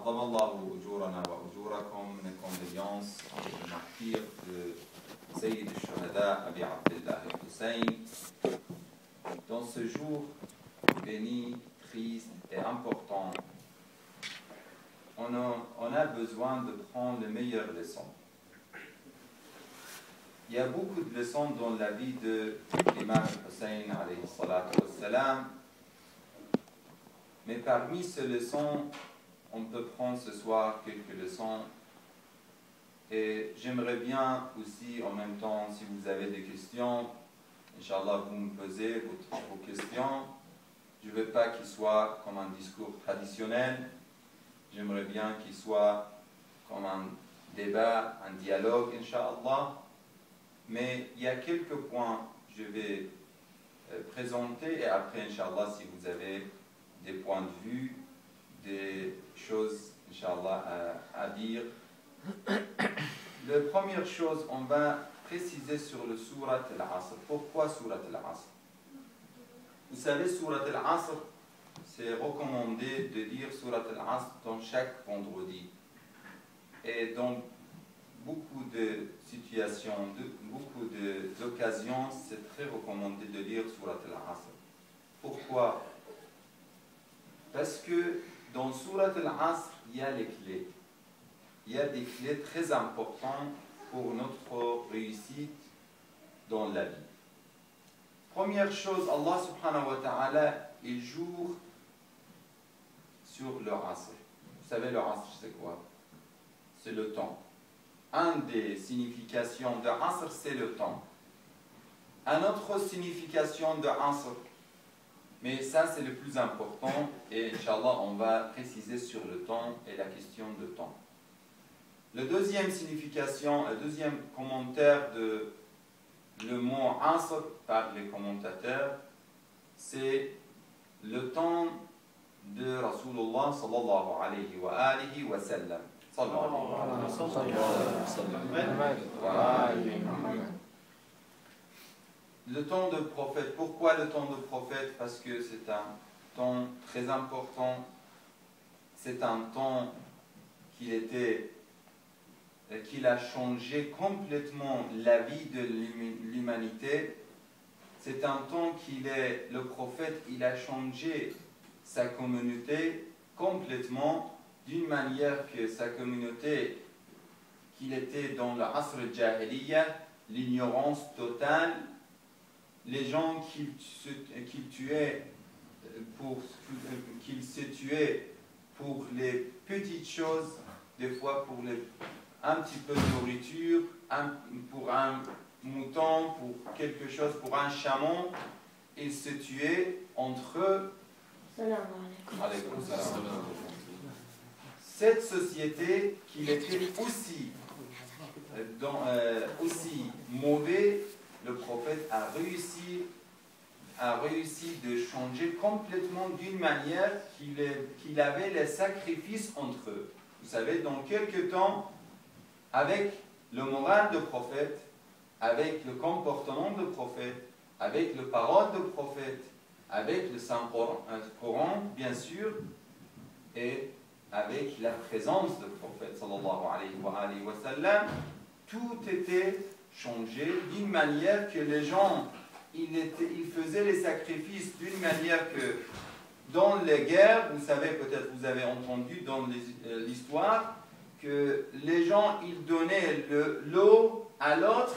أعظم الله أجورنا وأجوركم من condoléances avec le martyr de Sayyid al-Shuhada Abi Abdullah al-Hussein. Dans ce jour béni, triste et important, on a besoin de prendre les meilleures leçons. Il y a beaucoup de leçons dans la vie de l'imam Hussein alayhi salatu wassalam, mais parmi ces leçons, on peut prendre ce soir quelques leçons. Et j'aimerais bien aussi, en même temps, si vous avez des questions, Inch'Allah, vous me posez vos questions. Je ne veux pas qu'il soit comme un discours traditionnel. J'aimerais bien qu'il soit comme un débat, un dialogue, Inch'Allah. Mais il y a quelques points que je vais présenter et après, Inch'Allah, si vous avez des points de vue, des choses, Inch'Allah, à dire. La première chose, on va préciser sur le Surat al-Asr. Pourquoi Surat al-Asr? Vous savez, Surat al-Asr, c'est recommandé de dire Surat al-Asr dans chaque vendredi. Et dans beaucoup de situations, beaucoup d'occasions, c'est très recommandé de lire Surat al-Asr. Pourquoi? Parce que dans Surat al-Asr, il y a les clés. Il y a des clés très importantes pour notre réussite dans la vie. Première chose, Allah subhanahu wa ta'ala, il joue sur le Asr. Vous savez, le Asr, c'est quoi? C'est le temps. Une des significations de Asr, c'est le temps. Une autre signification de Asr, mais ça c'est le plus important, et Inch'Allah on va préciser sur le temps et la question de temps. La deuxième signification, le deuxième commentaire de le mot Asr par les commentateurs, c'est le temps de Rasulullah sallallahu alayhi wa alihi wa sallam. Le temps de prophète. Pourquoi le temps de prophète? Parce que c'est un temps très important. C'est un temps qu'il a changé complètement la vie de l'humanité. C'est un temps le prophète, il a changé sa communauté complètement, d'une manière que sa communauté, qu'il était dans le Asr al-Jahiliya, l'ignorance totale, les gens qu'il se tuaient pour les petites choses, des fois pour un petit peu de nourriture, pour un mouton, pour quelque chose, pour un chameau, ils se tuaient entre eux. Cette société qui était aussi mauvais, le prophète a réussi de changer complètement d'une manière qu'il avait les sacrifices entre eux. Vous savez, dans quelques temps, avec le moral de prophète, avec le comportement de prophète, avec les paroles de prophète, avec le Saint-Coran, bien sûr, et avec la présence de prophète, sallallahu alayhi wa sallam, tout était changé d'une manière que les gens, ils faisaient les sacrifices d'une manière que dans les guerres, vous savez, peut-être vous avez entendu dans l'histoire, que les gens, ils donnaient l'eau à l'autre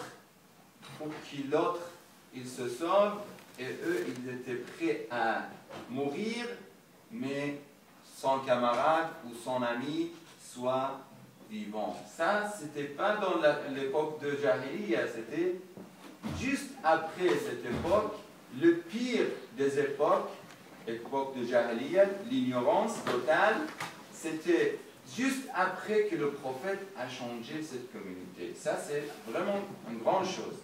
pour que l'autre, il se sauve, et eux, ils étaient prêts à mourir, mais son camarade ou son ami soit vivant. Ça, c'était pas dans l'époque de Jahiliya, c'était juste après cette époque, le pire des époques, l'époque de Jahiliya, l'ignorance totale, c'était juste après que le prophète a changé cette communauté. Ça, c'est vraiment une grande chose.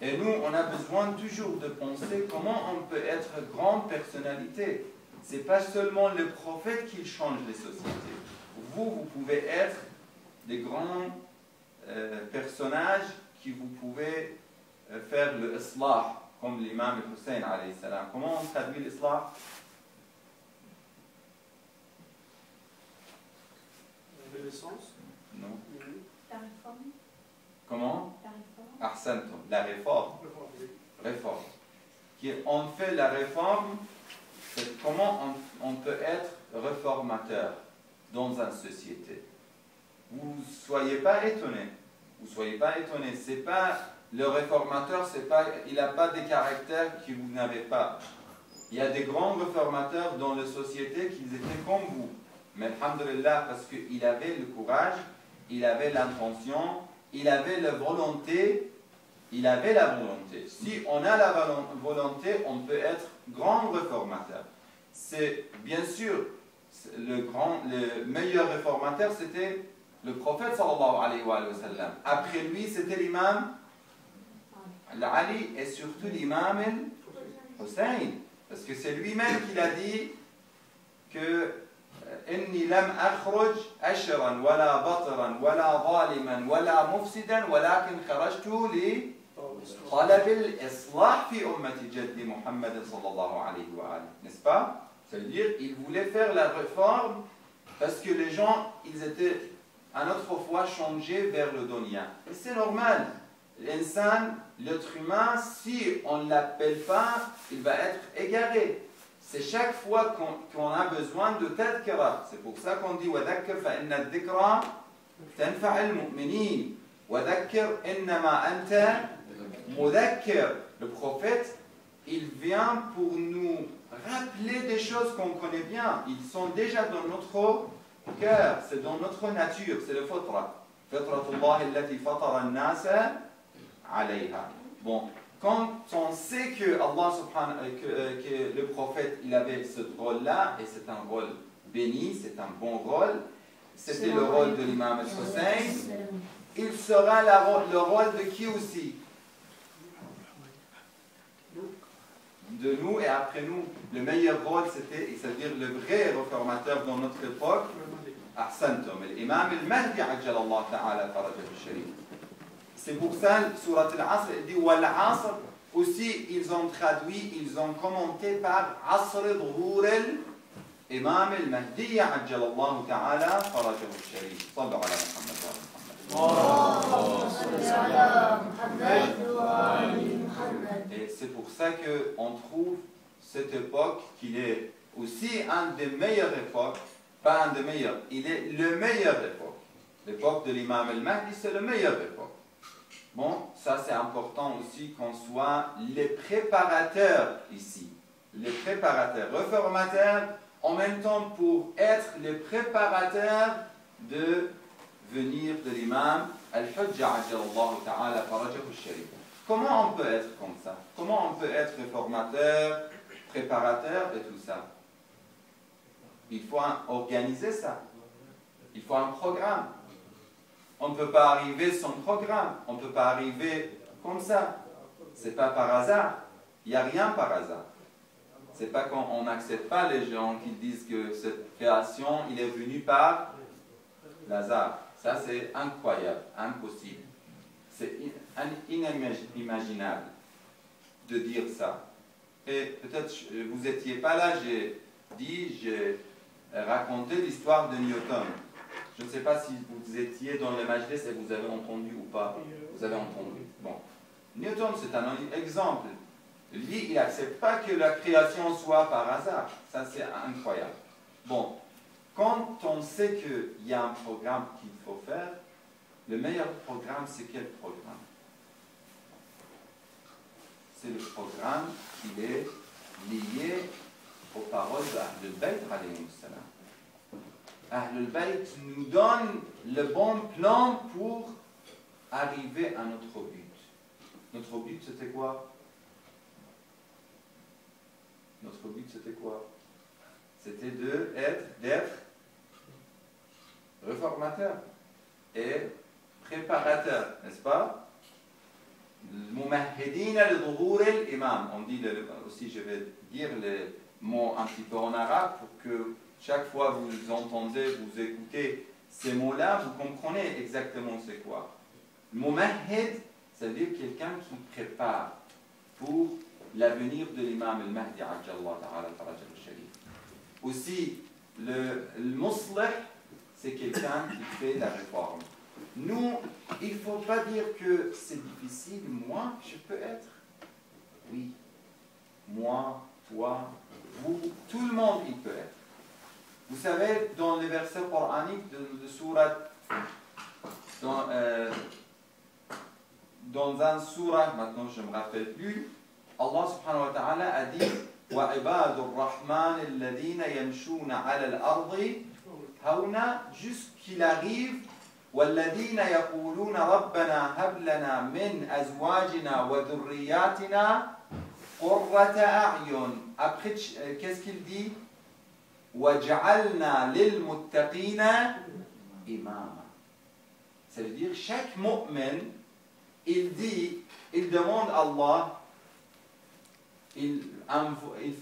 Et nous, on a besoin toujours de penser comment on peut être grande personnalité. Ce n'est pas seulement le prophète qui change les sociétés. Vous pouvez être des grands personnages qui vous pouvez faire le islah, comme l'imam Hussein alayhi salam. Comment on traduit l'islah? sens? Non. La réforme. Comment? La réforme. Ahsantum, la réforme. Réforme. On fait la réforme, c'est comment on peut être réformateur dans une société. Vous ne soyez pas étonnés. Vous soyez pas étonnés. C'est pas le réformateur, c'est pas, il n'a pas des caractères que vous n'avez pas. Il y a des grands réformateurs dans la société qui étaient comme vous. Mais alhamdulillah, parce qu'il avait le courage, il avait l'intention, il avait la volonté. Il avait la volonté. Si on a la volonté, on peut être grand réformateur. C'est bien sûr le meilleur réformateur, c'était le prophète sallallahu alayhi wa sallam. Après lui, c'était l'imam Ali et surtout l'imam Hussein. Parce que c'est lui-même qui a dit que إني لم أخرج أشرا ولا بطرا ولا ظالما ولا مفسدا ولكن خرجت لطلب الإصلاح في أمة جد محمد صلى الله عليه وآله. N'est-ce pas? Ça veut dire qu'il voulait faire la réforme parce que les gens, ils étaient à notre fois changés vers le dunya. Et c'est normal. L'insan, l'être humain, si on ne l'appelle pas, il va être égaré. C'est chaque fois qu'on a besoin de tadhkira. C'est pour ça qu'on dit وَذَكِّرْ فَإِنَّ الذِّكْرَى تَنْفَعِ الْمُؤْمِنِينَ وَذَكِّرْ إِنَّمَا أَنْتَ مُذَكِّرْ. Le prophète, il vient pour nous rappeler des choses qu'on connaît bien. Ils sont déjà dans notre cœur, c'est dans notre nature, c'est le fitra. فِطْرَةُ اللَّهِ الَّتِي فَطَرَ النَّاسَ عَلَيْهَا. Bon. Quand on sait que que le prophète il avait ce rôle-là, et c'est un rôle béni, c'est un bon rôle, c'était le rôle de l'imam Hussein, il sera le rôle de qui aussi? De nous et après nous. Le meilleur rôle c'était, c'est-à-dire le vrai réformateur dans notre époque, Ahsantum, l'imam al-Mahdi ajjalallahu ta'ala farajahu al-sharif. C'est pour ça, surat al-Asr, il dit Wal Asr. Aussi, ils ont traduit, ils ont commenté par Asr Dhuhur al-Imam al-Mahdi ajjalallahu ta'ala farajahu al-sharif. Sallu ala Muhammad. Et c'est pour ça qu'on trouve cette époque qu'il est aussi un des meilleures époques, pas un des meilleurs, il est le meilleur époque. L'époque de l'Imam al-Mahdi, c'est le meilleur époque. Bon, ça c'est important aussi qu'on soit les préparateurs ici. Les préparateurs, réformateurs, en même temps pour être les préparateurs de venir de l'imam al-Hujja ajjalallahu ta'ala farajahu al-sharif. Comment on peut être comme ça? Comment on peut être réformateur, préparateur et tout ça? Il faut organiser ça. Il faut un programme. On ne peut pas arriver sans programme. On ne peut pas arriver comme ça. Ce n'est pas par hasard. Il n'y a rien par hasard. Ce n'est pas qu'on n'accepte pas les gens qui disent que cette création, il est venue par l'hasard. Ça, c'est incroyable, impossible. C'est inimaginable de dire ça. Et peut-être vous n'étiez pas là, j'ai raconté l'histoire de Newton. Je ne sais pas si vous étiez dans le majlis et vous avez entendu ou pas. Vous avez entendu. Bon. Newton, c'est un exemple. Lui, il n'accepte pas que la création soit par hasard. Ça, c'est incroyable. Bon. Quand on sait qu'il y a un programme qu'il faut faire, le meilleur programme, c'est quel programme? C'est le programme qui est lié aux paroles d'Ahlul Bayt alayhi salam. Ahlul Bayt nous donne le bon plan pour arriver à notre but. Notre but, c'était quoi? Notre but, c'était quoi? C'était d'être réformateur et préparateur, n'est-ce pas? Mumahhidina li dhuhur al-imam. On dit aussi, je vais dire les mots un petit peu en arabe pour que chaque fois vous entendez, vous écoutez ces mots-là, vous comprenez exactement c'est quoi. Mumahhid, ça veut dire quelqu'un qui prépare pour l'avenir de l'imam al-Mahdi ajjallahu ta'ala farajahu al-sharif. Aussi, le muslih, c'est quelqu'un qui fait la réforme. Nous, il ne faut pas dire que c'est difficile. Moi, je peux être. Oui. Moi, toi, vous, tout le monde, il peut être. Vous savez, dans les versets coraniques de sourate, dans un surat, maintenant je ne me rappelle plus, Allah subhanahu wa ta'ala a dit وَعِبَادُ الرَّحْمَنِ الَّذِينَ يَمْشُونَ عَلَى الْأَرْضِ هَوْنًا jusqu'il arrive وَالَّذِينَ يَقُولُونَ رَبَّنَا هَبْ لَنَا مِنْ أَزْوَاجِنَا وَذُرِّيَّاتِنَا قُرَّةَ أَعْيُنٍ. Après, qu'est-ce qu'il dit? وَجَعَلْنَا لِلْمُتَّقِينَ إِمَامًا. Ça veut dire chaque mu'min, il demande à Allah, il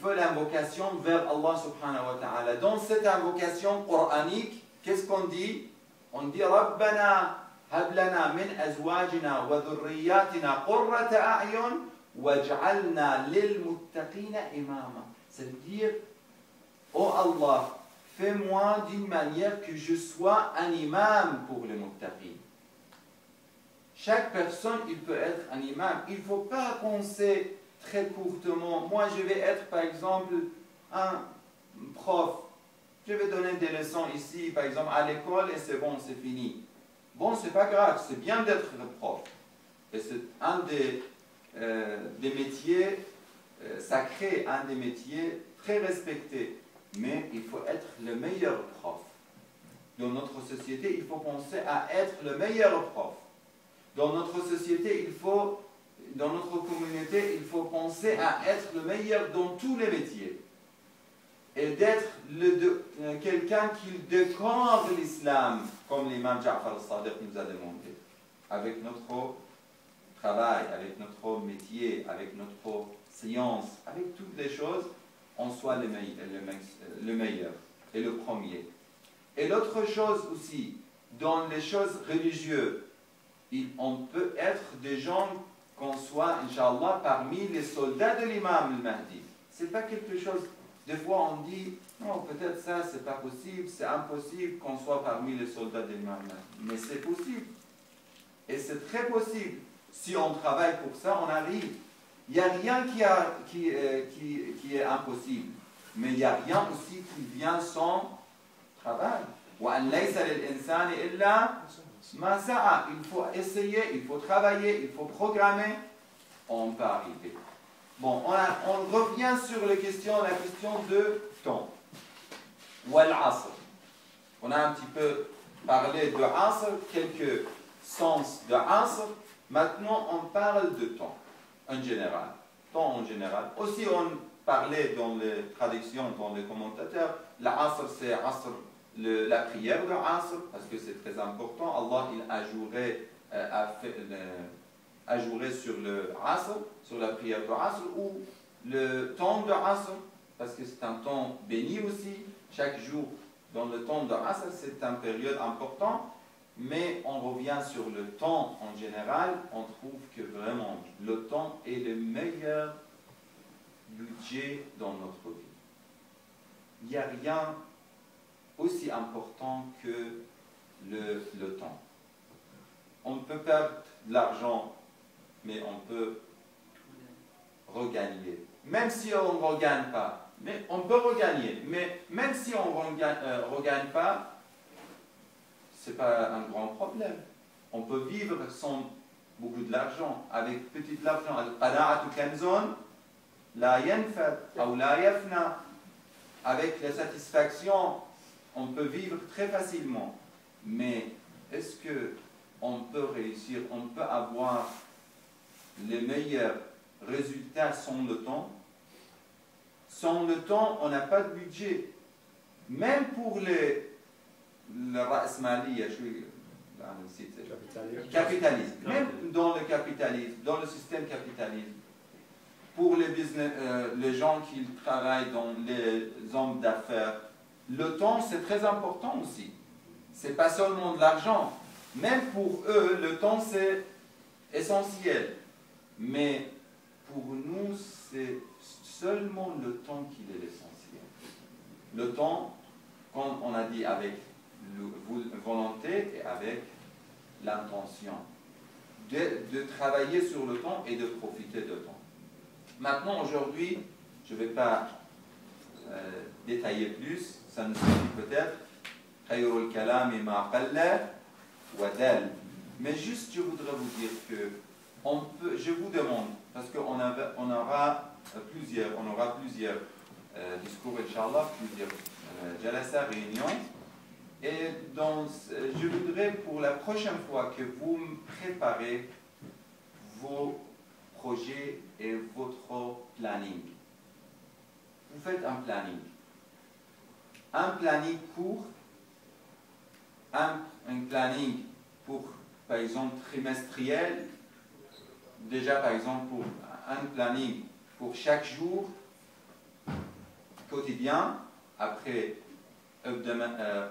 fait l'invocation vers Allah subhanahu wa ta'ala. Dans cette invocation coranique, qu'est-ce qu'on dit? On dit Rabbana hablana min azwajina wa dhurriyyatina qurrata a'yun waj'alna lil muttaqina imama. Ça veut dire, oh Allah, fais-moi d'une manière que je sois un imam pour les muttaqin. Chaque personne, il peut être un imam. Il ne faut pas penser très courtement. Moi, je vais être, par exemple, un prof. Je vais donner des leçons ici, par exemple, à l'école, et c'est bon, c'est fini. Bon, c'est pas grave, c'est bien d'être le prof. Et c'est un des métiers sacrés, un des métiers très respectés. Mais il faut être le meilleur prof. Dans notre société, il faut penser à être le meilleur prof. Dans notre société, dans notre communauté, il faut penser à être le meilleur dans tous les métiers. Et d'être quelqu'un qui décore l'islam, comme l'imam Ja'far al-Sadiq nous a demandé. Avec notre travail, avec notre métier, avec notre science, avec toutes les choses, on soit le meilleur et le premier. Et l'autre chose aussi, dans les choses religieuses, on peut être des gens qu'on soit, Inch'Allah, parmi les soldats de l'imam al-Mahdi. Ce n'est pas quelque chose, des fois on dit, non, peut-être ça, c'est pas possible, c'est impossible qu'on soit parmi les soldats de l'imam al-Mahdi. Mais c'est possible. Et c'est très possible. Si on travaille pour ça, on arrive. Il n'y a rien qui est impossible. Mais il n'y a rien aussi qui vient sans travail. Il faut essayer, il faut travailler, il faut programmer. On peut arriver. Bon, on revient sur la question de temps. Wal-asr. On a un petit peu parlé de asr, quelques sens de asr. Maintenant, on parle de temps en général. Temps en général. Aussi, on parlait dans les traductions, dans les commentateurs, l'asr, c'est asr, la prière de asr, parce que c'est très important. Allah, il a joué sur le asr, sur la prière de asr, ou le temps de asr, parce que c'est un temps béni aussi. Chaque jour, dans le temps de asr, c'est une période importante. Mais on revient sur le temps en général, on trouve que vraiment le temps est le meilleur budget dans notre vie. Il n'y a rien aussi important que le temps. On peut perdre de l'argent, mais on peut regagner. Même si on ne regagne pas, mais on peut regagner. Mais même si on ne regagne pas, ce n'est pas un grand problème. On peut vivre sans beaucoup de l'argent, avec petit de l'argent. Al-qana'atu kanzun la yanfad ou la yafna. Avec la satisfaction, on peut vivre très facilement. Mais est-ce qu'on peut réussir, on peut avoir les meilleurs résultats sans le temps? Sans le temps, on n'a pas de budget. Même pour le ra'asmaliya, capitalisme. Même dans le capitalisme, dans le système capitaliste, pour les gens qui travaillent dans les hommes d'affaires, le temps c'est très important aussi. C'est pas seulement de l'argent. Même pour eux, le temps c'est essentiel. Mais pour nous, c'est seulement le temps qui est l'essentiel. Le temps, comme on a dit avec volonté et avec l'intention de travailler sur le temps et de profiter de temps. Maintenant, aujourd'hui, je ne vais pas détailler plus, ça nous suffit peut-être. Khayrul kalami ma qalla wa dal. Mais juste, je voudrais vous dire que je vous demande, parce qu'on aura plusieurs discours, Inch'Allah, plusieurs jalasa, réunions. Et je voudrais pour la prochaine fois que vous préparez vos projets et votre planning. Vous faites un planning. Un planning court, un planning pour, par exemple, trimestriel. Déjà, par exemple, pour un planning pour chaque jour, quotidien, après hebdomadaire,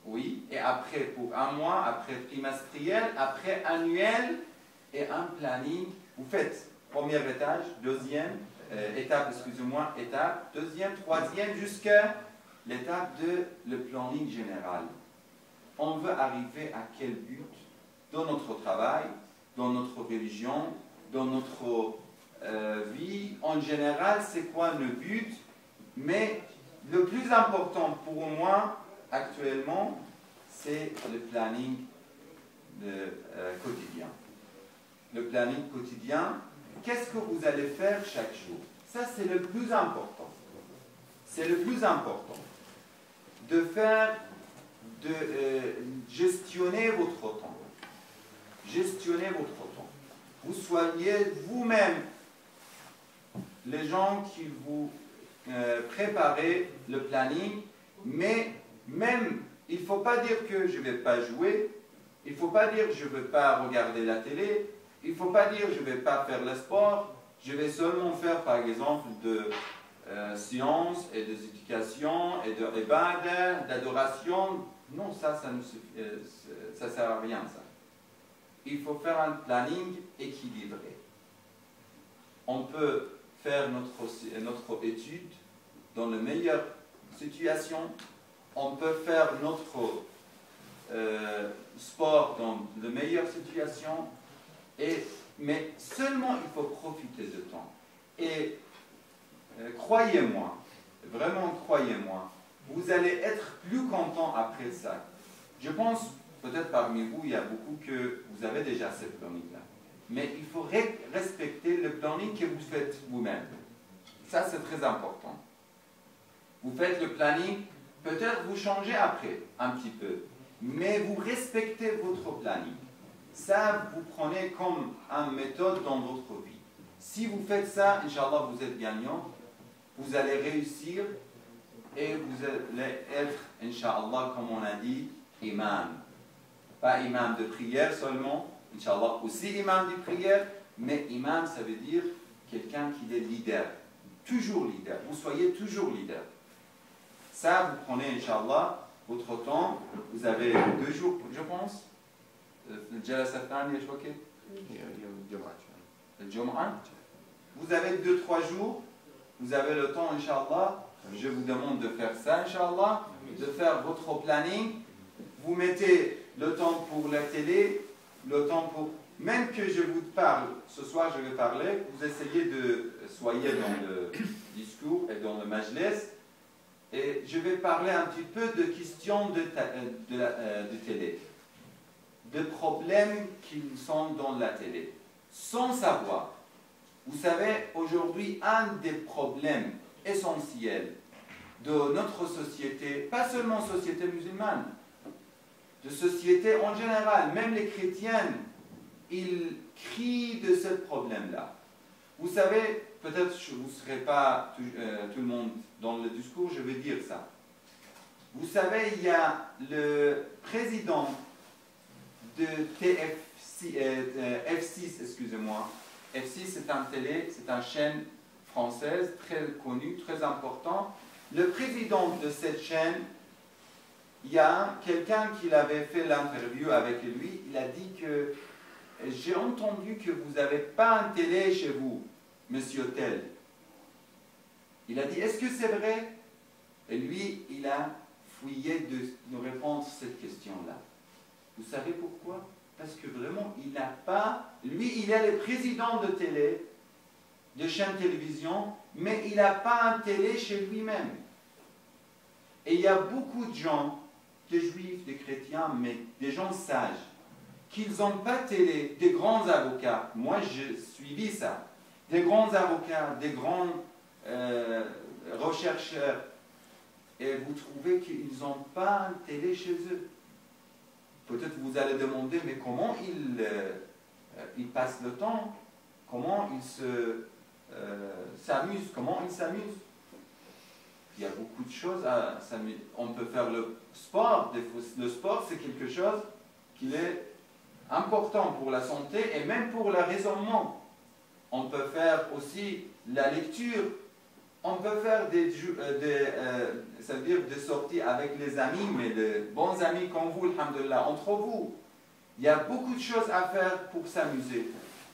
oui, et après pour un mois, après trimestriel, après annuel, et un planning. Vous faites premier étage, deuxième étape, excusez-moi, étape, deuxième, troisième, jusqu'à l'étape de le planning général. On veut arriver à quel but dans notre travail, dans notre religion, dans notre vie. En général, c'est quoi le but? Mais le plus important pour moi, actuellement, c'est le planning quotidien. Le planning quotidien, qu'est-ce que vous allez faire chaque jour? Ça, c'est le plus important. C'est le plus important. De gestionner votre temps. Gestionner votre temps. Vous soyez vous-même les gens qui vous préparez le planning, mais même, il ne faut pas dire que je ne vais pas jouer, il ne faut pas dire que je ne vais pas regarder la télé, il ne faut pas dire que je ne vais pas faire le sport, je vais seulement faire par exemple de sciences et d'éducation et de ibadah, d'adoration. Non, ça ne sert à rien, ça. Il faut faire un planning équilibré. On peut faire notre étude dans la meilleure situation. On peut faire notre sport dans la meilleure situation. Mais seulement il faut profiter de temps. Et croyez-moi, vraiment croyez-moi, vous allez être plus content après ça. Je pense, peut-être parmi vous, il y a beaucoup que vous avez déjà ce planning-là. Mais il faut respecter le planning que vous faites vous-même. Ça, c'est très important. Vous faites le planning, peut-être vous changez après, un petit peu. Mais vous respectez votre planning. Ça, vous prenez comme une méthode dans votre vie. Si vous faites ça, Inch'Allah, vous êtes gagnant. Vous allez réussir et vous allez être, Inch'Allah, comme on a dit, imam. Pas imam de prière seulement, Inch'Allah, aussi imam de prière, mais imam, ça veut dire quelqu'un qui est leader. Toujours leader. Vous soyez toujours leader. Ça, vous prenez, Inch'Allah, votre temps. Vous avez 2 jours, je pense. Vous avez 2-3 jours. Vous avez le temps, Inch'Allah. Je vous demande de faire ça, Inch'Allah. De faire votre planning. Vous mettez le temps pour la télé, le temps pour... Même que je vous parle, ce soir je vais parler, vous essayez de soyez dans le discours et dans le majlis, et je vais parler un petit peu de questions de télé, de problèmes qui sont dans la télé, sans savoir. Vous savez, aujourd'hui, un des problèmes essentiels de notre société, pas seulement société musulmane, de société en général, même les chrétiennes, ils crient de ce problème-là. Vous savez, peut-être que vous ne serez pas tout le monde dans le discours, je vais dire ça. Vous savez, il y a le président de F6, excusez-moi. F6, c'est un télé, c'est une chaîne française très connue, très importante. Le président de cette chaîne, il y a quelqu'un qui avait fait l'interview avec lui, il a dit que j'ai entendu que vous n'avez pas un télé chez vous, monsieur tel. Il a dit, est-ce que c'est vrai? Et lui, il a fouillé de nous répondre à cette question-là. Vous savez pourquoi? Parce que vraiment, il n'a pas... Lui, il est le président de télé, de chaîne télévision, mais il n'a pas un télé chez lui-même. Et il y a beaucoup de gens, des juifs, des chrétiens, mais des gens sages, qu'ils n'ont pas télé, des grands avocats. Moi, j'ai suivi ça. Des grands avocats, des grands rechercheurs. Et vous trouvez qu'ils n'ont pas un télé chez eux. Peut-être vous allez demander, mais comment ils passent le temps? Comment ils s'amusent? Comment ils s'amusent? Il y a beaucoup de choses à s'amuser. On peut faire le sport. Le sport, c'est quelque chose qui est important pour la santé et même pour le raisonnement. On peut faire aussi la lecture. On peut faire ça veut dire des sorties avec les amis, mais de bons amis comme vous, alhamdoulilah, entre vous. Il y a beaucoup de choses à faire pour s'amuser.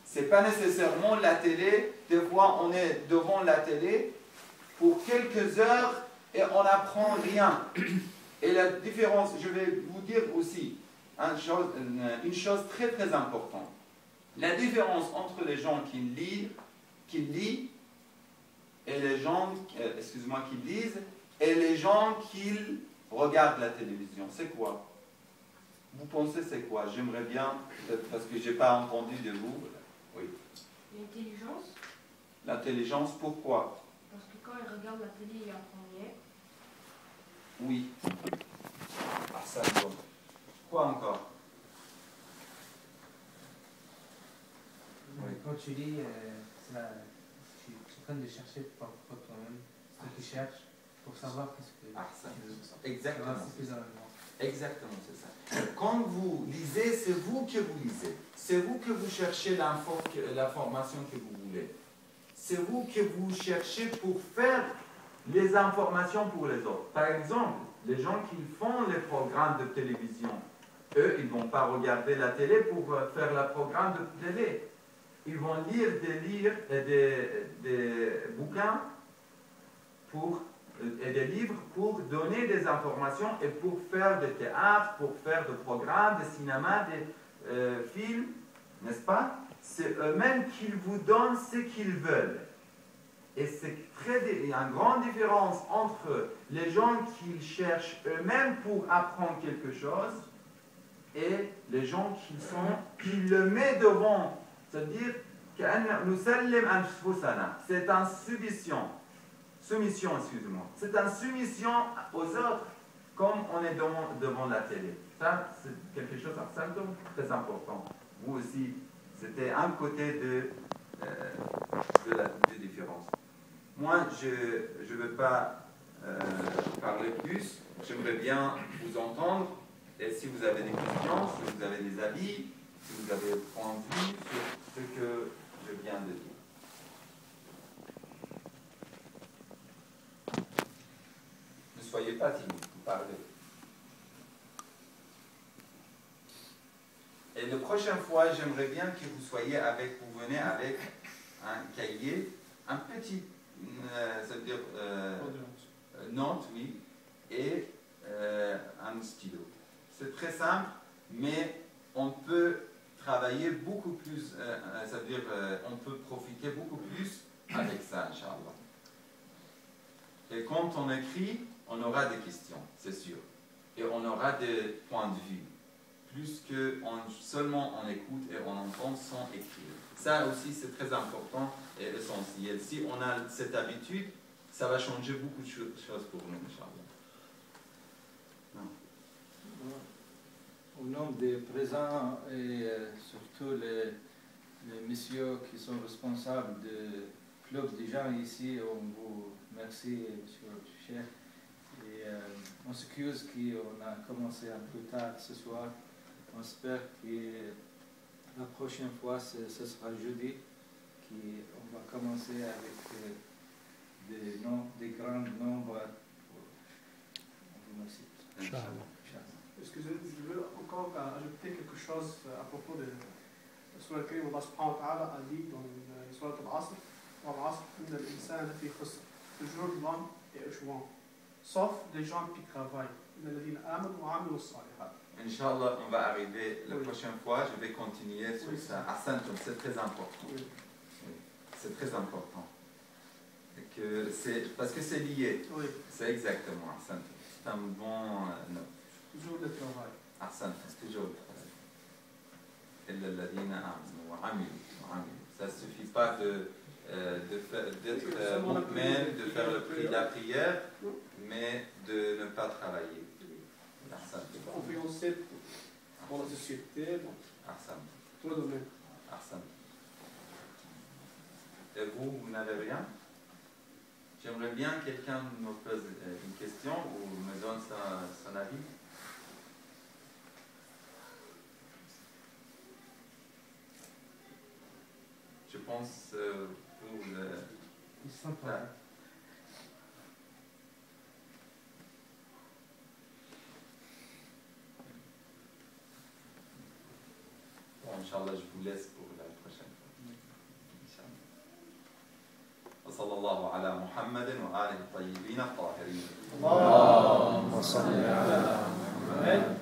Ce n'est pas nécessairement la télé. Des fois, on est devant la télé pour quelques heures et on n'apprend rien. Et la différence, je vais vous dire aussi une chose très très importante. La différence entre les gens qui lisent et les gens, qui lisent et les gens qui regardent la télévision, c'est quoi? Vous pensez c'est quoi? J'aimerais bien, parce que je n'ai pas entendu de vous. Oui. L'intelligence. L'intelligence, pourquoi? Parce que quand il regarde la télé, il apprend rien. Oui. Ah, ça bon. Quoi encore? Oui. Quand tu lis, tu es en train de chercher par toi-même ce que tu cherches pour savoir qu'est-ce que tu veux. Exactement. Exactement, c'est ça. Quand vous lisez, c'est vous que vous lisez. C'est vous que vous cherchez l'information que vous voulez. C'est vous que vous cherchez pour faire les informations pour les autres. Par exemple, les gens qui font les programmes de télévision, eux, ils ne vont pas regarder la télé pour faire le programme de télé. Ils vont lire des bouquins et des livres pour donner des informations et pour faire des théâtres, pour faire des programmes, des cinémas, des films, n'est-ce pas? C'est eux-mêmes qui vous donnent ce qu'ils veulent. Et il y a une grande différence entre les gens qui cherchent eux-mêmes pour apprendre quelque chose et les gens qui le mettent devant. C'est-à-dire c'est une soumission, excusez-moi. C'est une soumission aux autres, comme on est devant la télé. Ça, c'est quelque chose de très important. Vous aussi, c'était un côté de la différence. Moi, je ne veux pas parler plus. J'aimerais bien vous entendre. Et si vous avez des questions, si vous avez des avis, si vous avez des points de vue sur ce que je viens de dire. Ne soyez pas timide, vous parlez. Et la prochaine fois, j'aimerais bien que vous venez avec un cahier, un petit, ça veut dire, note, oui, et un stylo. C'est très simple, mais on peut travailler beaucoup plus, ça veut dire, on peut profiter beaucoup plus avec ça, Inch'Allah. Et quand on écrit, on aura des questions, c'est sûr. Et on aura des points de vue. Plus que seulement on écoute et on entend sans écrire. Ça aussi, c'est très important et essentiel. Si on a cette habitude, ça va changer beaucoup de choses pour nous, Inch'Allah. Au nom des présents et surtout les messieurs qui sont responsables du club des gens ici, on vous remercie, monsieur le chef. Et on s'excuse qu'on a commencé un peu tard ce soir. On espère que la prochaine fois, ce sera jeudi, qu'on va commencer avec des grands nombres. On vous remercie. Excusez, je veux encore ajouter quelque chose à propos de Surah al-Karim. Allah subhanahu wa ta'ala a dit dans Surah al-Asr, toujours l'homme est échouant. sauf les gens qui travaillent. Inch'Allah, on va arriver la prochaine fois, je vais continuer sur ça. Ahsantum, c'est très important. Oui. C'est très important. Parce que c'est lié. Oui. C'est exactement, Ahsantum. C'est un bon... toujours le travail. Ahsantum, c'est toujours le travail. إلا الذين آمنوا وعملوا. Ça ne suffit pas d'être mu'min, de faire la prière, mais de ne pas travailler. Influencer dans la société, dans tout le domaine. Et vous n'avez rien? J'aimerais bien que quelqu'un me pose une question ou me donne son avis. Je pense pour le... Ils sont pas. Bon, Inch'Allah, je vous laisse pour la prochaine fois. Inch'Allah. وصلى الله على محمد وآله الطيبين الطاهرين. اللهم صل على محمد